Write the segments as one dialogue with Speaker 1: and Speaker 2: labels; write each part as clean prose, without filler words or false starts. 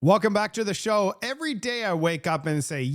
Speaker 1: Welcome back to the show. Every day I wake up and say,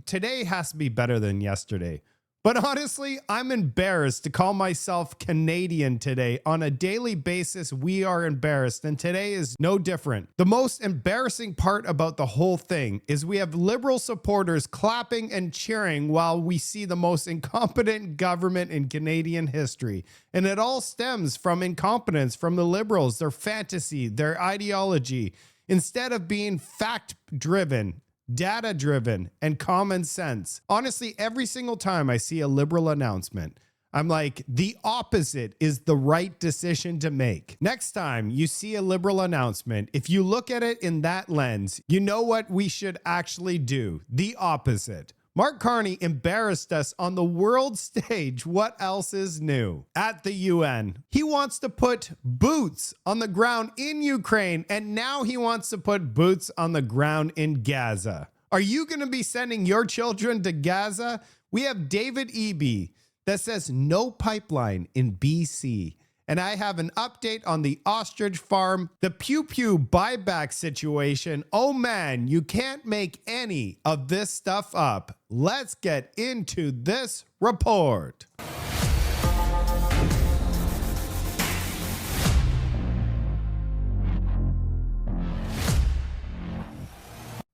Speaker 1: today has to be better than yesterday. But honestly, I'm embarrassed to call myself Canadian today. On a daily basis, we are embarrassed, and today is no different. The most embarrassing part about the whole thing is we have liberal supporters clapping and cheering while we see the most incompetent government in Canadian history. And it all stems from incompetence, from the liberals, their fantasy, their ideology. Instead of being fact-driven, data-driven, and common sense. Honestly, every single time I see a liberal announcement, I'm like, the opposite is the right decision to make. Next time you see a liberal announcement, if you look at it in that lens, you know what we should actually do. The opposite. Mark Carney embarrassed us on the world stage. What else is new? At the UN, he wants to put boots on the ground in Ukraine, and now he wants to put boots on the ground in Gaza. Are you going to be sending your children to Gaza? We have David Eby that says no pipeline in BC. And I have an update on the ostrich farm, the pew pew buyback situation. Oh man, you can't make any of this stuff up. Let's get into this report.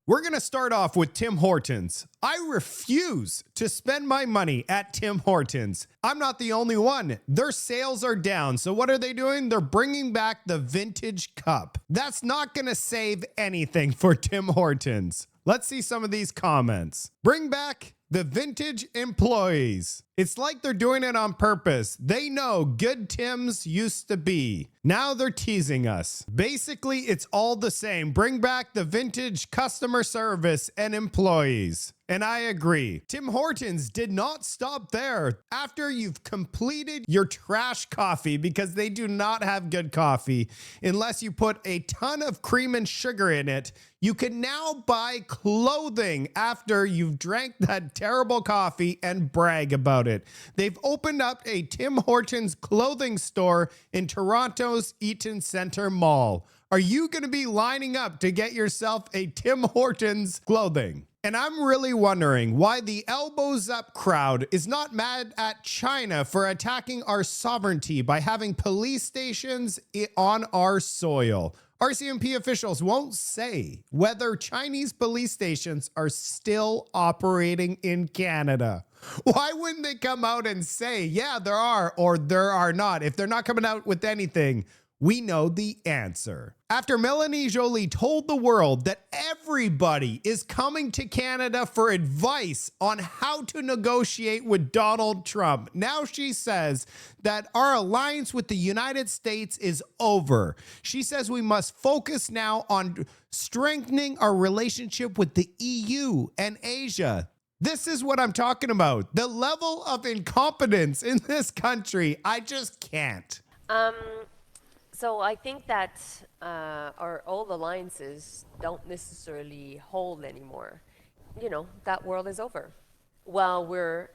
Speaker 1: We're going to start off with Tim Hortons. I refuse to spend my money at Tim Hortons. I'm not the only one. Their sales are down. So what are they doing? They're bringing back the vintage cup. That's not going to save anything for Tim Hortons. Let's see some of these comments. Bring back the vintage employees. It's like they're doing it on purpose. They know good Tims used to be. Now they're teasing us. Basically, it's all the same. Bring back the vintage customer service and employees. And I agree. Tim Hortons did not stop there. After you've completed your trash coffee, because they do not have good coffee unless you put a ton of cream and sugar in it, you can now buy clothing after you've drank that terrible coffee and brag about it. They've opened up a Tim Hortons clothing store in Toronto's Eaton Centre Mall. Are you going to be lining up to get yourself a Tim Hortons clothing? And I'm really wondering why the elbows up crowd is not mad at China for attacking our sovereignty by having police stations on our soil. RCMP officials won't say whether Chinese police stations are still operating in Canada. Why wouldn't they come out and say, yeah, there are, or there are not? If they're not coming out with anything, we know the answer. After Melanie Joly told the world that everybody is coming to Canada for advice on how to negotiate with Donald Trump, now she says that our alliance with the United States is over. She says we must focus now on strengthening our relationship with the EU and Asia. This is what I'm talking about. The level of incompetence in this country, I just can't.
Speaker 2: So I think that our old alliances don't necessarily hold anymore. You know, that world is over. Well, we're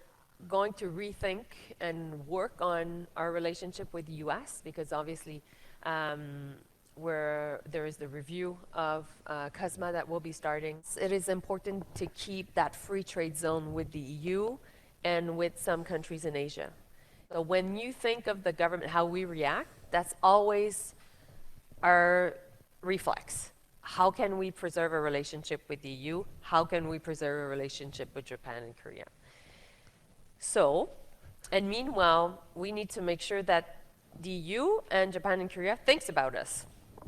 Speaker 2: going to rethink and work on our relationship with the US because obviously where there is the review of CUSMA that will be starting. It is important to keep that free trade zone with the EU and with some countries in Asia. So when you think of the government, how we react, that's always our reflex. How can we preserve a relationship with the EU? How can we preserve a relationship with Japan and Korea? So, and meanwhile, we need to make sure that the EU and Japan and Korea thinks about us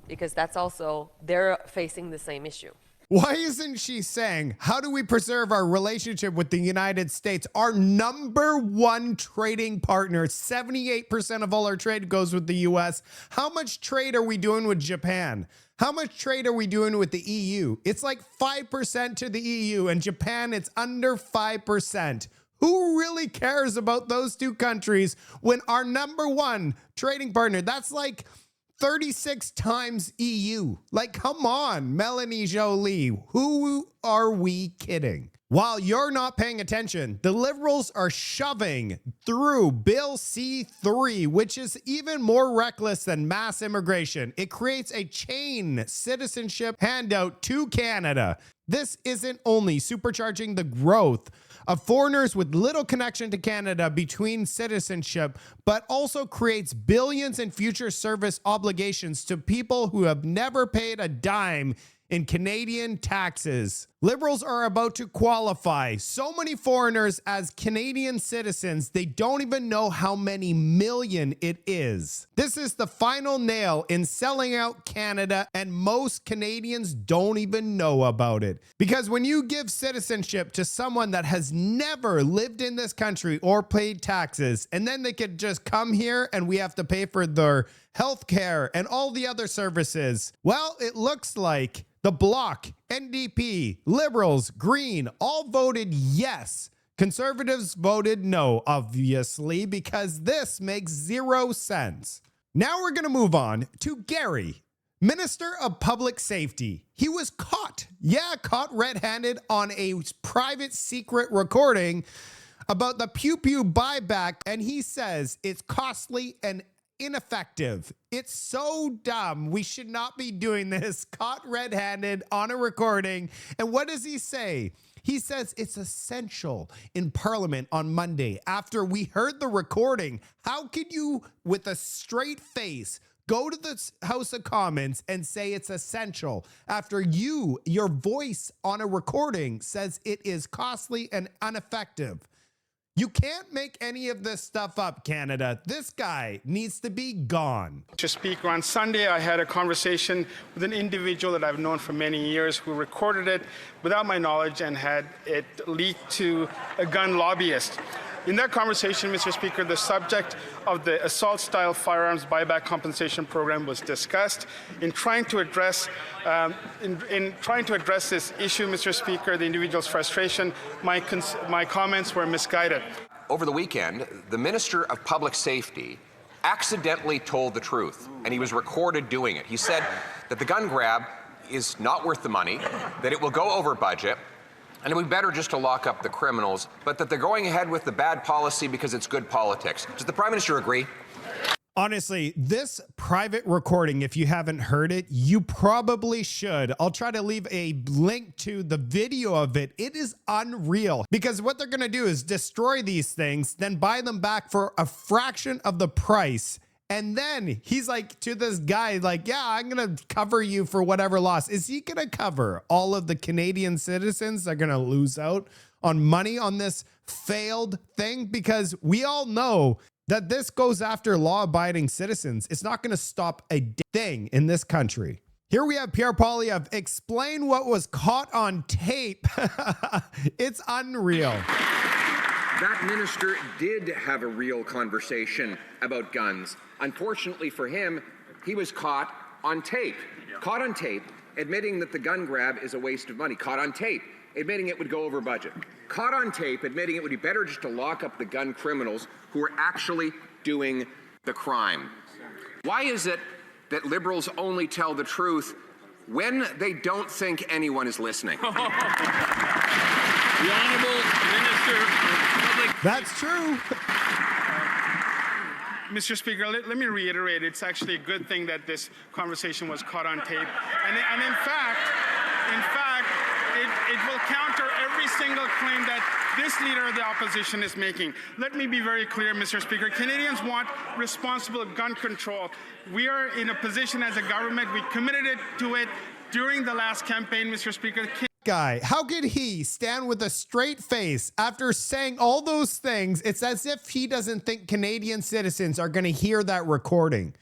Speaker 2: because that's also, they're facing the same issue.
Speaker 1: Why isn't she saying, how do we preserve our relationship with the United States, our number one trading partner? 78% of all our trade goes with the US. How much trade are we doing with Japan? How much trade are we doing with the EU? It's like 5% to the EU, and Japan, it's under 5%. Who really cares about those two countries when our number one trading partner, that's like 36 times EU. Like, come on, Melanie Joly. Who are we kidding? While you're not paying attention, the Liberals are shoving through Bill C-3, which is even more reckless than mass immigration. It creates a chain citizenship handout to Canada. This isn't only supercharging the growth of foreigners with little connection to Canada between citizenship, but also creates billions in future service obligations to people who have never paid a dime in Canadian taxes. Liberals are about to qualify so many foreigners as Canadian citizens, they don't even know how many million it is. This is the final nail in selling out Canada, and most Canadians don't even know about it. Because when you give citizenship to someone that has never lived in this country or paid taxes, and then they could just come here and we have to pay for their health care and all the other services, well, it looks like the Bloc, NDP, Liberals, Green, all voted yes. Conservatives voted no, obviously, because this makes 0 sense. Now we're going to move on to Gary, Minister of Public Safety. He was caught red-handed on a private secret recording about the pew pew buyback, and he says it's costly and ineffective. It's so dumb. We should not be doing this. Caught red-handed on a recording. And what does he say? He says it's essential in Parliament on Monday. After we heard the recording, how could you, with a straight face, go to the House of Commons and say it's essential after your voice on a recording says it is costly and ineffective? You can't make any of this stuff up, Canada. This guy needs to be gone.
Speaker 3: Mr. Speaker, on Sunday, I had a conversation with an individual that I've known for many years who recorded it without my knowledge and had it leaked to a gun lobbyist. In that conversation, Mr. Speaker, the subject of the assault-style firearms buyback compensation program was discussed. In trying to address this issue, Mr. Speaker, the individual's frustration, my comments were misguided.
Speaker 4: Over the weekend, the Minister of Public Safety accidentally told the truth, and he was recorded doing it. He said that the gun grab is not worth the money, that it will go over budget, and it would be better just to lock up the criminals, but that they're going ahead with the bad policy because it's good politics. Does the Prime Minister agree?
Speaker 1: Honestly, this private recording, if you haven't heard it, you probably should. I'll try to leave a link to the video of it. It is unreal because what they're going to do is destroy these things, then buy them back for a fraction of the price. And then he's like to this guy, like, yeah, I'm going to cover you for whatever loss. Is he going to cover all of the Canadian citizens that are going to lose out on money on this failed thing? Because we all know that this goes after law-abiding citizens. It's not going to stop a thing in this country. Here we have Pierre Poilievre explain what was caught on tape. It's unreal.
Speaker 5: That minister did have a real conversation about guns. Unfortunately for him, he was caught on tape. Caught on tape, admitting that the gun grab is a waste of money. Caught on tape, admitting it would go over budget. Caught on tape, admitting it would be better just to lock up the gun criminals who are actually doing the crime. Why is it that Liberals only tell the truth when they don't think anyone is listening?
Speaker 6: The Honourable Minister of Public...
Speaker 1: That's true.
Speaker 3: Mr. Speaker, let me reiterate, it's actually a good thing that this conversation was caught on tape. And in fact, it will counter every single claim that this leader of the opposition is making. Let me be very clear, Mr. Speaker. Canadians want responsible gun control. We are in a position as a government, we committed to it during the last campaign, Mr. Speaker.
Speaker 1: Guy, how could he stand with a straight face after saying all those things? It's as if he doesn't think Canadian citizens are going to hear that recording.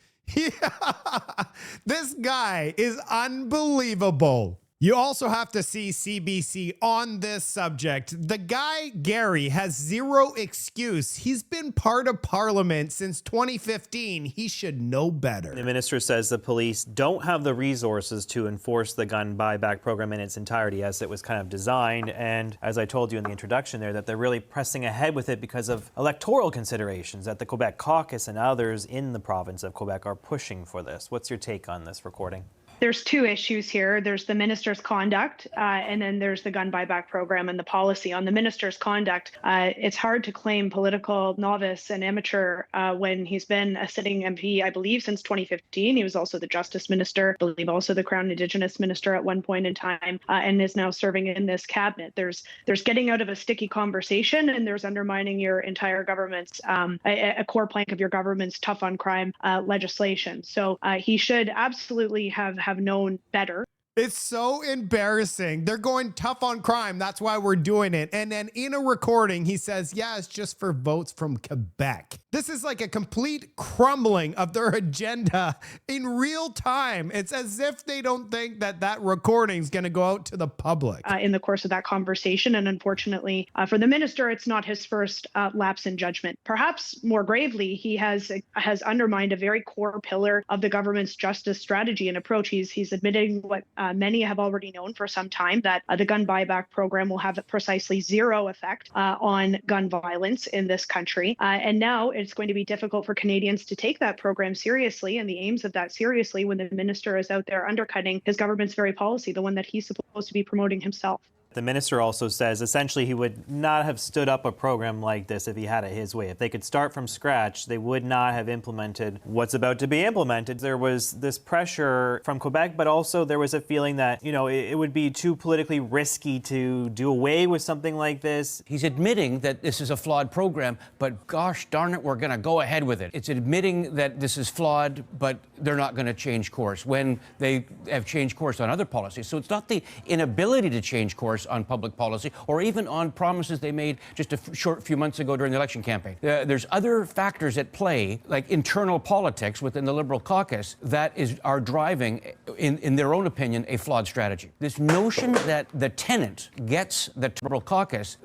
Speaker 1: This guy is unbelievable. You also have to see CBC on this subject. The guy, Gary, has zero excuse. He's been part of Parliament since 2015. He should know better.
Speaker 7: The minister says the police don't have the resources to enforce the gun buyback program in its entirety as it was kind of designed. And as I told you in the introduction there, that they're really pressing ahead with it because of electoral considerations, that the Quebec caucus and others in the province of Quebec are pushing for this. What's your take on this recording?
Speaker 8: There's two issues here. There's the minister's conduct, and then there's the gun buyback program and the policy. On the minister's conduct, it's hard to claim political novice and amateur when he's been a sitting MP, I believe, since 2015. He was also the Justice Minister, I believe also the Crown Indigenous Minister at one point in time, and is now serving in this cabinet. There's getting out of a sticky conversation, and there's undermining your entire government's, a core plank of your government's tough on crime legislation. So he should absolutely have known better.
Speaker 1: It's so embarrassing. They're going tough on crime. That's why we're doing it. And then in a recording, he says, yeah, it's just for votes from Quebec. This is like a complete crumbling of their agenda in real time. It's as if they don't think that that recording is going to go out to the public.
Speaker 8: In the course of that conversation. And unfortunately, for the minister, it's not his first lapse in judgment. Perhaps more gravely, he has undermined a very core pillar of the government's justice strategy and approach. He's admitting what many have already known for some time, that the gun buyback program will have precisely zero effect on gun violence in this country. And now it's going to be difficult for Canadians to take that program seriously and the aims of that seriously when the minister is out there undercutting his government's very policy, the one that he's supposed to be promoting himself.
Speaker 7: The minister also says essentially he would not have stood up a program like this if he had it his way. If they could start from scratch, they would not have implemented what's about to be implemented. There was this pressure from Quebec, but also there was a feeling that, you know, it would be too politically risky to do away with something like this.
Speaker 9: He's admitting that this is a flawed program, but gosh darn it, we're going to go ahead with it. It's admitting that this is flawed, but they're not going to change course when they have changed course on other policies. So it's not the inability to change course on public policy or even on promises they made just a short few months ago during the election campaign. There's other factors at play, like internal politics within the Liberal caucus, that are driving, in their own opinion, a flawed strategy. This notion that the tenant gets the Liberal caucus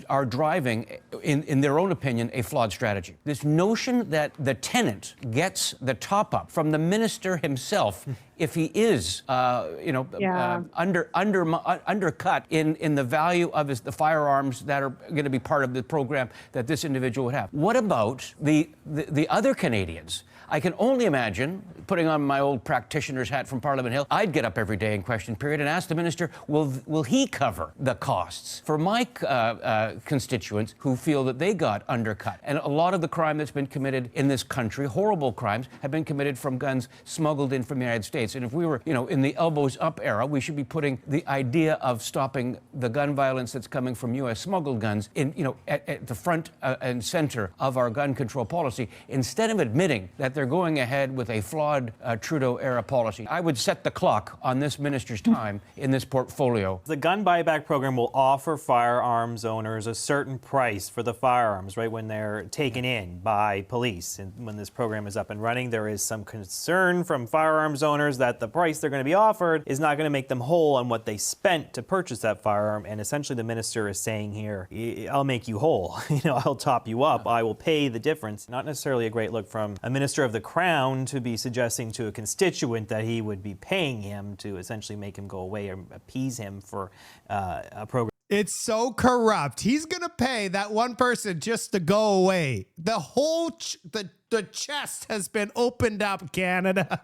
Speaker 9: are driving, in their own opinion, a flawed strategy. This notion that the tenant gets the top-up from the minister himself if he is, undercut in the value of the firearms that are going to be part of the program that this individual would have. What about the other Canadians? I can only imagine, putting on my old practitioner's hat from Parliament Hill, I'd get up every day in question period and ask the minister, will he cover the costs for my constituents who feel that they got undercut? And a lot of the crime that's been committed in this country, horrible crimes, have been committed from guns smuggled in from the United States. And if we were, in the elbows up era, we should be putting the idea of stopping the gun violence that's coming from U.S. smuggled guns at the front and center of our gun control policy, instead of admitting that they're going ahead with a flawed Trudeau-era policy. I would set the clock on this minister's time in this portfolio.
Speaker 7: The gun buyback program will offer firearms owners a certain price for the firearms, right, when they're taken in by police. And when this program is up and running, there is some concern from firearms owners that the price they're going to be offered is not going to make them whole on what they spent to purchase that firearm. And essentially the minister is saying here, I'll make you whole. I'll top you up. I will pay the difference. Not necessarily a great look from a minister of the Crown to be suggesting to a constituent that he would be paying him to essentially make him go away or appease him for a program.
Speaker 1: It's so corrupt. He's going to pay that one person just to go away. The whole the chest has been opened up, Canada.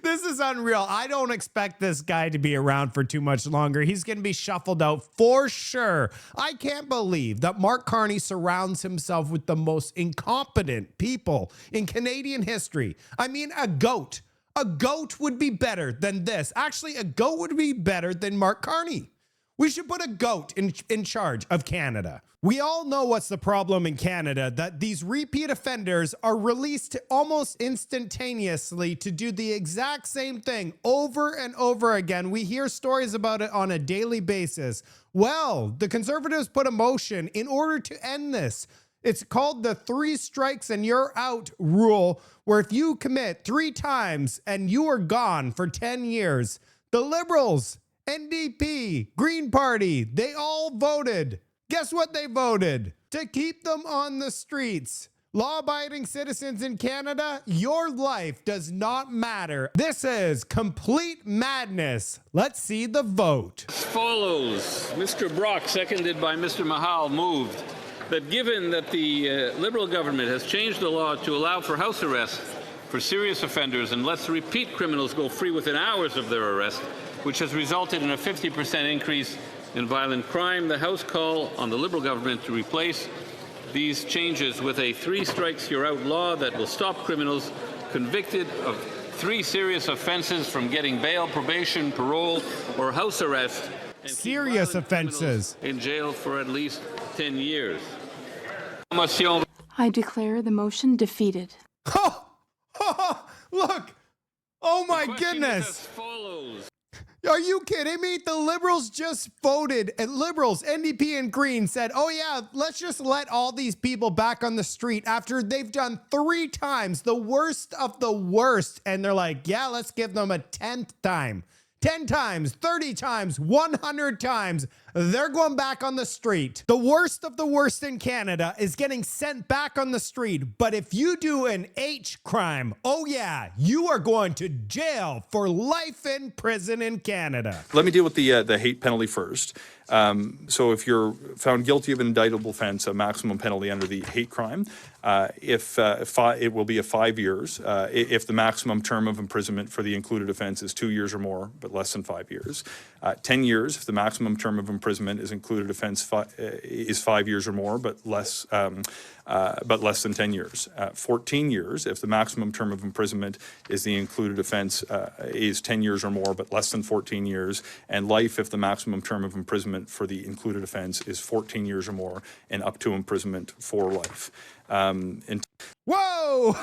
Speaker 1: This is unreal. I don't expect this guy to be around for too much longer. He's going to be shuffled out for sure. I can't believe that Mark Carney surrounds himself with the most incompetent people in Canadian history. I mean, a goat. A goat would be better than this. Actually, a goat would be better than Mark Carney. We should put a goat in charge of Canada. We all know what's the problem in Canada, that these repeat offenders are released almost instantaneously to do the exact same thing over and over again. We hear stories about it on a daily basis. Well, the Conservatives put a motion in order to end this. It's called the 3 strikes and you're out rule, where if you commit 3 times and you are gone for 10 years, the Liberals, NDP, Green Party, they all voted. Guess what they voted? To keep them on the streets. Law-abiding citizens in Canada, your life does not matter. This is complete madness. Let's see the vote.
Speaker 6: As follows. Mr. Brock, seconded by Mr. Mahal, moved that given that the Liberal government has changed the law to allow for house arrest for serious offenders and lets repeat criminals go free within hours of their arrest, which has resulted in a 50% increase in violent crime. The House call on the Liberal government to replace these changes with a 3 strikes you're out law that will stop criminals convicted of 3 serious offenses from getting bail, probation, parole, or house arrest. And
Speaker 1: Serious offenses.
Speaker 6: in jail for at least 10 years.
Speaker 10: I declare the motion defeated.
Speaker 1: Look! Oh my goodness! Are you kidding me? The Liberals just voted, and Liberals, NDP and Green said, oh yeah, let's just let all these people back on the street after they've done 3 times, the worst of the worst. And they're like, yeah, let's give them a 10th time. 10 times, 30 times, 100 times, they're going back on the street. The worst of the worst in Canada is getting sent back on the street. But if you do an H crime, oh yeah, you are going to jail for life in prison in Canada.
Speaker 11: Let me deal with the hate penalty first. So if you're found guilty of an indictable offense, a maximum penalty under the hate crime, it will be a 5 years. If the maximum term of imprisonment for the included offense is 2 years or more, but less than 5 years. 10 years if the maximum term of imprisonment is included offense is 5 years or more, but less than 10 years. 14 years if the maximum term of imprisonment is the included offense is 10 years or more, but less than 14 years. And life if the maximum term of imprisonment for the included offense is 14 years or more, and up to imprisonment for life.
Speaker 1: Whoa!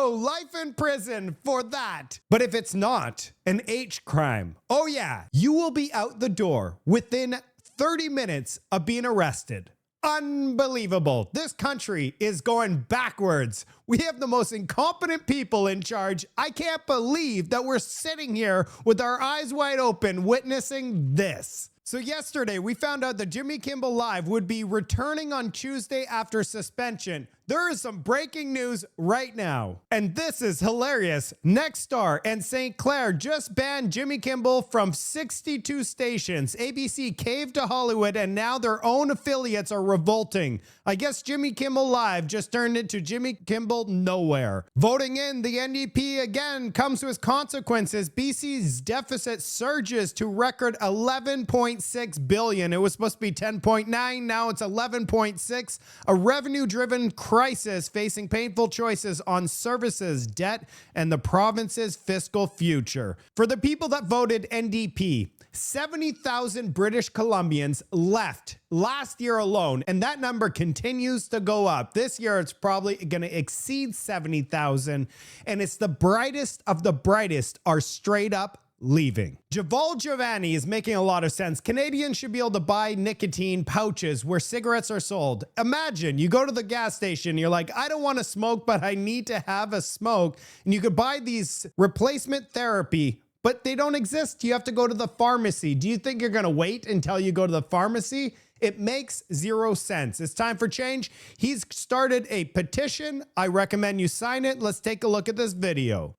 Speaker 1: Life in prison for that. But if it's not an H crime, oh yeah, you will be out the door within 30 minutes of being arrested. Unbelievable. This country is going backwards. We have the most incompetent people in charge. I can't believe that we're sitting here with our eyes wide open witnessing this. So yesterday, we found out that Jimmy Kimmel Live would be returning on Tuesday after suspension. There is some breaking news right now, and this is hilarious. Nexstar and St. Clair just banned Jimmy Kimmel from 62 stations. ABC caved to Hollywood, and now their own affiliates are revolting. I guess Jimmy Kimmel Live just turned into Jimmy Kimmel Nowhere. Voting in the NDP again comes with consequences. BC's deficit surges to record $11.6 billion. It was supposed to be 10.9, now it's 11.6. A revenue-driven crisis facing painful choices on services, debt, and the province's fiscal future. For the people that voted NDP, 70,000 British Columbians left last year alone, and that number continues to go up. This year, it's probably going to exceed 70,000, and it's the brightest of the brightest are straight up leaving. Javal Giovanni is making a lot of sense. Canadians should be able to buy nicotine pouches where cigarettes are sold. Imagine you go to the gas station, you're like, I don't want to smoke, but I need to have a smoke. And you could buy these replacement therapy, but they don't exist. You have to go to the pharmacy. Do you think you're going to wait until you go to the pharmacy? It makes zero sense. It's time for change. He's started a petition. I recommend you sign it. Let's take a look at this video.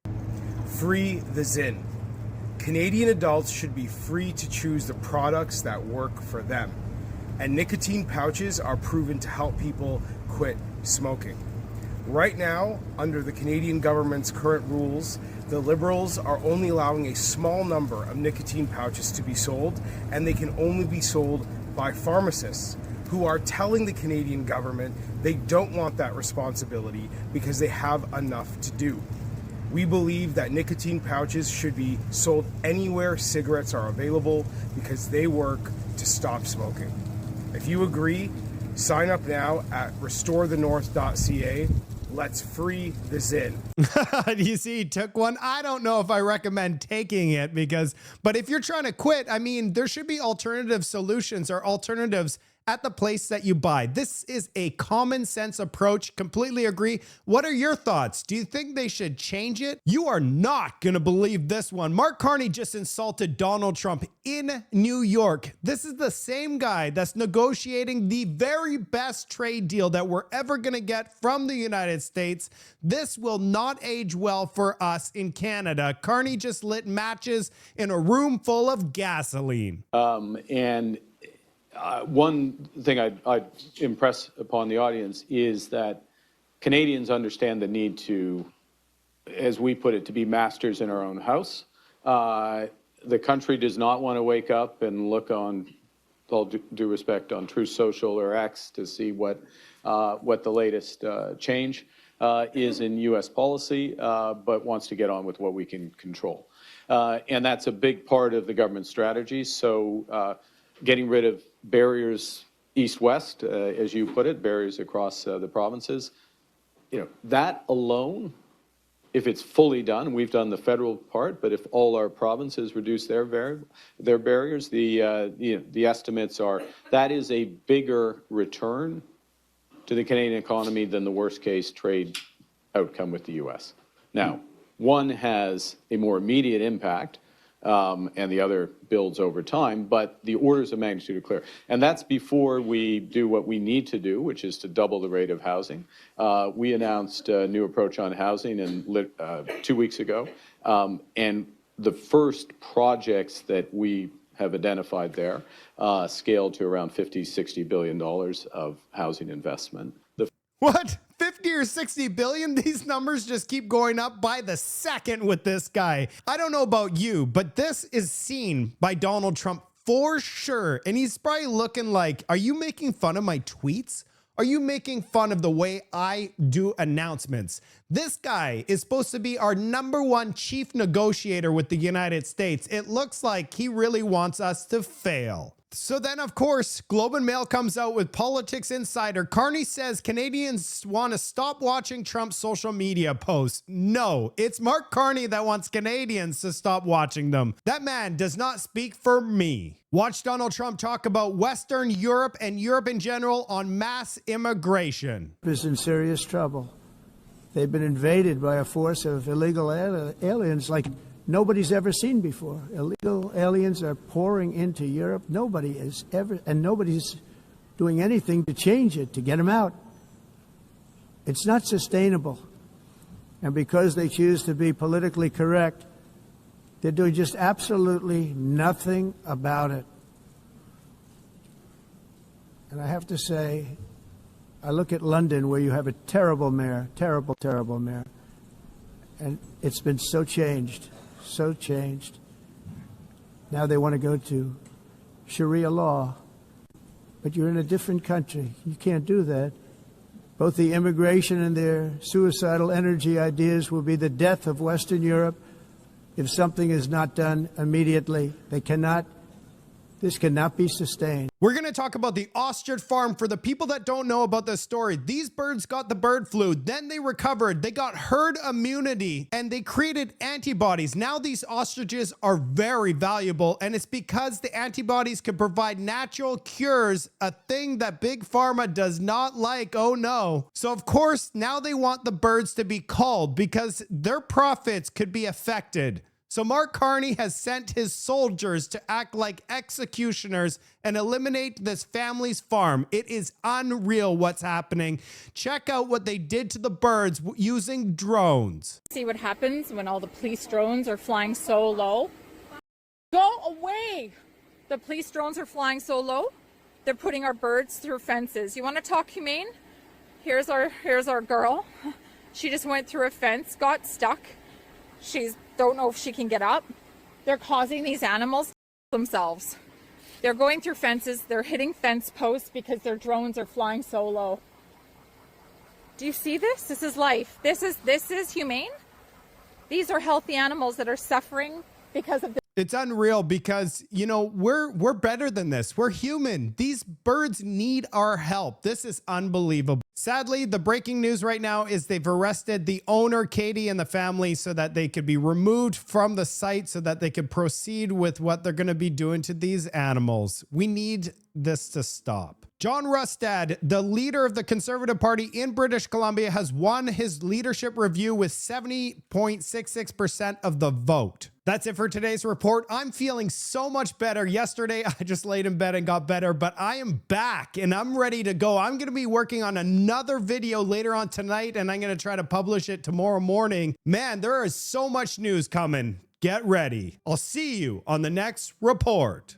Speaker 12: Free the Zin. Canadian adults should be free to choose the products that work for them. And nicotine pouches are proven to help people quit smoking. Right now, under the Canadian government's current rules, the Liberals are only allowing a small number of nicotine pouches to be sold, and they can only be sold by pharmacists who are telling the Canadian government they don't want that responsibility because they have enough to do. We believe that nicotine pouches should be sold anywhere cigarettes are available because they work to stop smoking. If you agree, sign up now at restorethenorth.ca. Let's free the Zin.
Speaker 1: You see, he took one. I don't know if I recommend taking it but if you're trying to quit, I mean, there should be alternative solutions or alternatives at the place that you buy. This is a common sense approach. Completely agree. What are your thoughts? Do you think they should change it? You are not going to believe this one. Mark Carney just insulted Donald Trump in New York. This is the same guy that's negotiating the very best trade deal that we're ever going to get from the United States. This will not age well for us in Canada. Carney just lit matches in a room full of gasoline.
Speaker 13: One thing I'd impress upon the audience is that Canadians understand the need to as we put it, to be masters in our own house. The country does not want to wake up and look on, all due respect, on Truth Social or X to see what the latest change is in U.S. policy, but wants to get on with what we can control. And that's a big part of the government strategy. So getting rid of barriers east-west, as you put it, barriers across the provinces, that alone, if it's fully done, we've done the federal part, but if all our provinces reduce their barriers, the estimates are that is a bigger return to the Canadian economy than the worst case trade outcome with the U.S. Now, one has a more immediate impact, and the other builds over time, but the orders of magnitude are clear. And that's before we do what we need to do, which is to double the rate of housing. We announced a new approach on housing 2 weeks ago, and the first projects that we have identified there scaled to around $50–60 billion of housing investment.
Speaker 1: What? 50 or 60 billion? These numbers just keep going up by the second with this guy. I don't know about you, but this is seen by Donald Trump for sure. And he's probably looking like, are you making fun of my tweets? Are you making fun of the way I do announcements? This guy is supposed to be our #1 chief negotiator with the United States. It looks like he really wants us to fail. So then, of course, Globe and Mail comes out with Politics Insider. Carney says Canadians want to stop watching Trump's social media posts. No, it's Mark Carney that wants Canadians to stop watching them. That man does not speak for me. Watch Donald Trump talk about Western Europe and Europe in general on mass immigration.
Speaker 14: Is in serious trouble. They've been invaded by a force of illegal aliens like nobody's ever seen before. Illegal aliens are pouring into Europe. Nobody's doing anything to change it, to get them out. It's not sustainable. And because they choose to be politically correct, they're doing just absolutely nothing about it. And I have to say, I look at London, where you have a terrible mayor, terrible, terrible mayor, and it's been so changed. So changed. Now they want to go to Sharia law. But you're in a different country. You can't do that. Both the immigration and their suicidal energy ideas will be the death of Western Europe if something is not done immediately. This cannot be sustained.
Speaker 1: We're going to talk about the ostrich farm. For the people that don't know about this story, these birds got the bird flu, then they recovered, they got herd immunity, and they created antibodies. Now these ostriches are very valuable, and it's because the antibodies could provide natural cures, a thing that Big Pharma does not like. Oh no. So of course, now they want the birds to be culled because their profits could be affected. So Mark Carney has sent his soldiers to act like executioners and eliminate this family's farm. It is unreal what's happening. Check out what they did to the birds using drones.
Speaker 15: See what happens when all the police drones are flying so low? Go away! The police drones are flying so low, they're putting our birds through fences. You want to talk humane? Here's our girl. She just went through a fence, got stuck. Don't know if she can get up. They're causing these animals to themselves. They're going through fences. They're hitting fence posts because their drones are flying so low. Do you see this? This is life. This is humane. These are healthy animals that are suffering because of this.
Speaker 1: It's unreal because, we're better than this. We're human. These birds need our help. This is unbelievable. Sadly, the breaking news right now is they've arrested the owner, Katie, and the family so that they could be removed from the site so that they could proceed with what they're going to be doing to these animals. We need this to stop. John Rustad, the leader of the Conservative Party in British Columbia, has won his leadership review with 70.66% of the vote. That's it for today's report. I'm feeling so much better. Yesterday, I just laid in bed and got better, but I am back and I'm ready to go. I'm going to be working on another video later on tonight, and I'm going to try to publish it tomorrow morning. Man, there is so much news coming. Get ready. I'll see you on the next report.